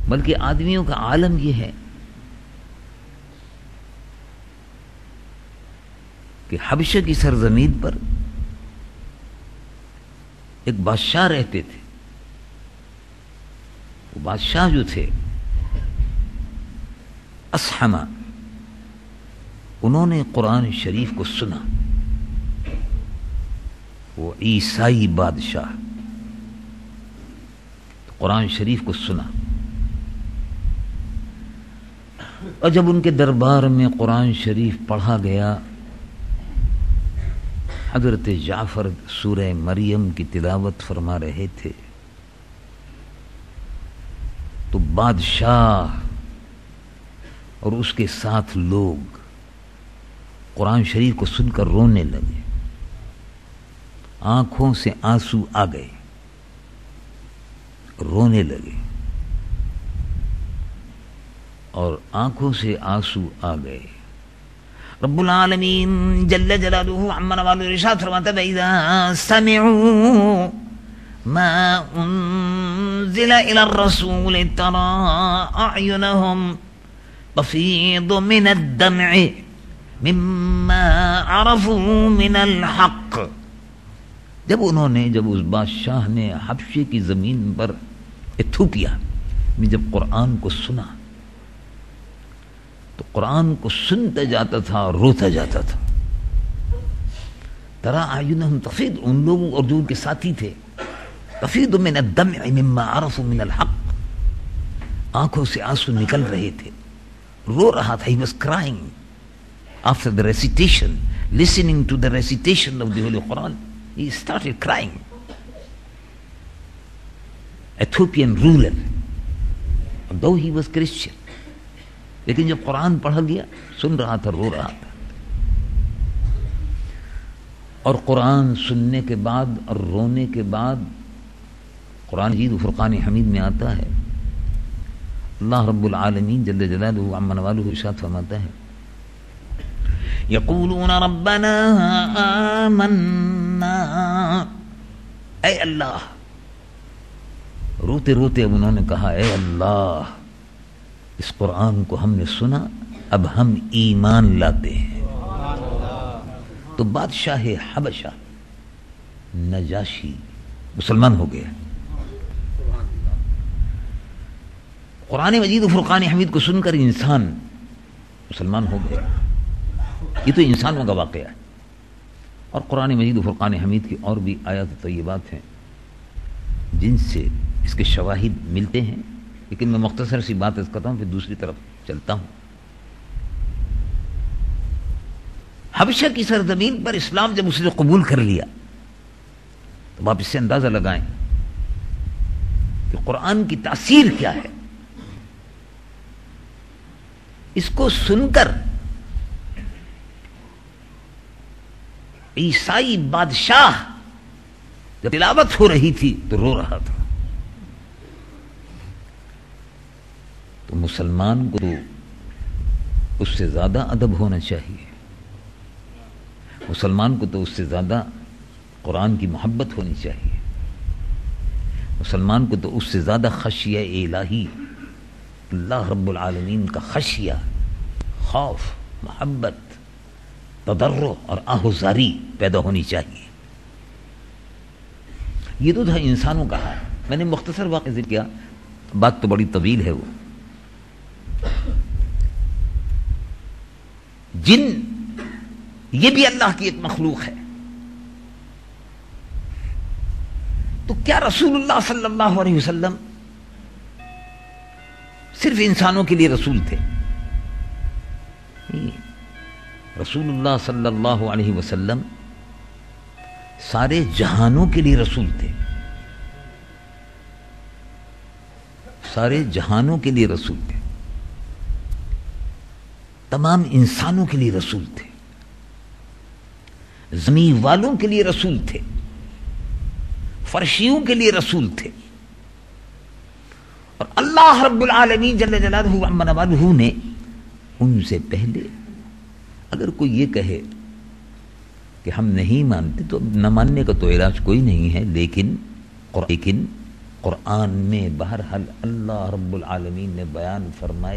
بلکہ آدمیوں کا عالم یہ ہے کہ حبشہ کی سرزمین پر ایک بادشاہ رہتے تھے. وہ بادشاہ جو تھے اسحمہ، انہوں نے قرآن شریف کو سنا. وہ عیسائی بادشاہ قرآن شریف کو سنا، اور جب ان کے دربار میں قرآن شریف پڑھا گیا، حضرت جعفر سورہ مریم کی تلاوت فرما رہے تھے، تو بادشاہ اور اس کے ساتھ لوگ قرآن شریف کو سن کر رونے لگے. آنکھوں سے آنسو آ گئے، رونے لگے، اور آنکھوں سے آنسو آ گئے. رب العالمین جل جلالہ عما نوالہ ارشاد فرماتا ہے وَإِذَا سَمِعُوا مَا أُنزِلَ إِلَى الرَّسُولِ تَرَىٰ أَعْيُنَهُمْ تَفِيضُ مِنَ الدَّمْعِ مِمَّا عَرَفُوا مِنَ الْحَقِّ. جب اس بادشاہ نے حبشے کی زمین پر ایتھوپیا میں جب قرآن کو سنا تو قرآن کو سنتا جاتا تھا اور روتا جاتا تھا. ترى اعینہم تفیض، ان لوگوں اور جو ان کے ساتھی تھے، تفیض من الدمع مما عرفوا من الحق، آنکھوں سے آنسو نکل رہے تھے، رو رہا تھا. He was crying after the recitation, listening to the recitation of the Holy Quran. He started crying. Ethiopian ruler, although he was Christian, لیکن جب قرآن پڑھا گیا سن رہا تھا، رو رہا تھا. اور قرآن سننے کے بعد اور رونے کے بعد قرآن مجید فرقان حمید میں آتا ہے، اللہ رب العالمین جل جلالہ عما نوالہ ارشاد فرماتا ہے یقولون ربنا آمنا، اے اللہ، روتے روتے اب انہوں نے کہا اے اللہ، اس قرآن کو ہم نے سنا، اب ہم ایمان لاتے ہیں. تو بادشاہ حبشہ نجاشی مسلمان ہو گیا. قرآن مجید و فرقان حمید کو سن کر انسان مسلمان ہو گیا. یہ تو انسانوں کا واقعہ ہے. اور قرآن مجید و فرقان حمید کی اور بھی آیات طیبات ہیں جن سے اس کے شواہد ملتے ہیں، لیکن میں مختصر سی بات کرتا ہوں، پھر دوسری طرف چلتا ہوں. حبشہ کی سرزمین پر اسلام جب اس نے قبول کر لیا تو آپ اس سے اندازہ لگائیں کہ قرآن کی تاثیر کیا ہے. اس کو سن کر عیسائی بادشاہ جب تلاوت ہو رہی تھی تو رو رہا تھا. تو مسلمان کو اس سے زیادہ ادب ہونا چاہیے، مسلمان کو تو اس سے زیادہ قرآن کی محبت ہونی چاہیے، مسلمان کو تو اس سے زیادہ خشیہ الہی، اللہ رب العالمین کا خشیہ، خوف، محبت، تضرع اور آہوزاری پیدا ہونی چاہیے. یہ تو تھا انسانوں کا حال. میں نے مختصر واقعہ ذکر کیا، بات تو بڑی طویل ہے. وہ جن، یہ بھی اللہ کی ایک مخلوق ہے. تو کیا رسول اللہ صلی اللہ علیہ وسلم صرف انسانوں کے لیے رسول تھے؟ رسول اللہ صلی اللہ علیہ وسلم سارے جہانوں کے لیے رسول تھے، سارے جہانوں کے لیے رسول تھے، تمام انسانوں کے لیے رسول تھے، زمین والوں کے لیے رسول تھے، فرشیوں کے لیے رسول تھے. اور اللہ رب العالمین جل جلالہ عما نوالہ نے ان سے پہلے، اگر کوئی یہ کہے کہ ہم نہیں مانتے تو نہ ماننے کا تو علاج کوئی نہیں ہے، لیکن قرآن میں بہرحال اللہ رب العالمین نے بیان فرمائے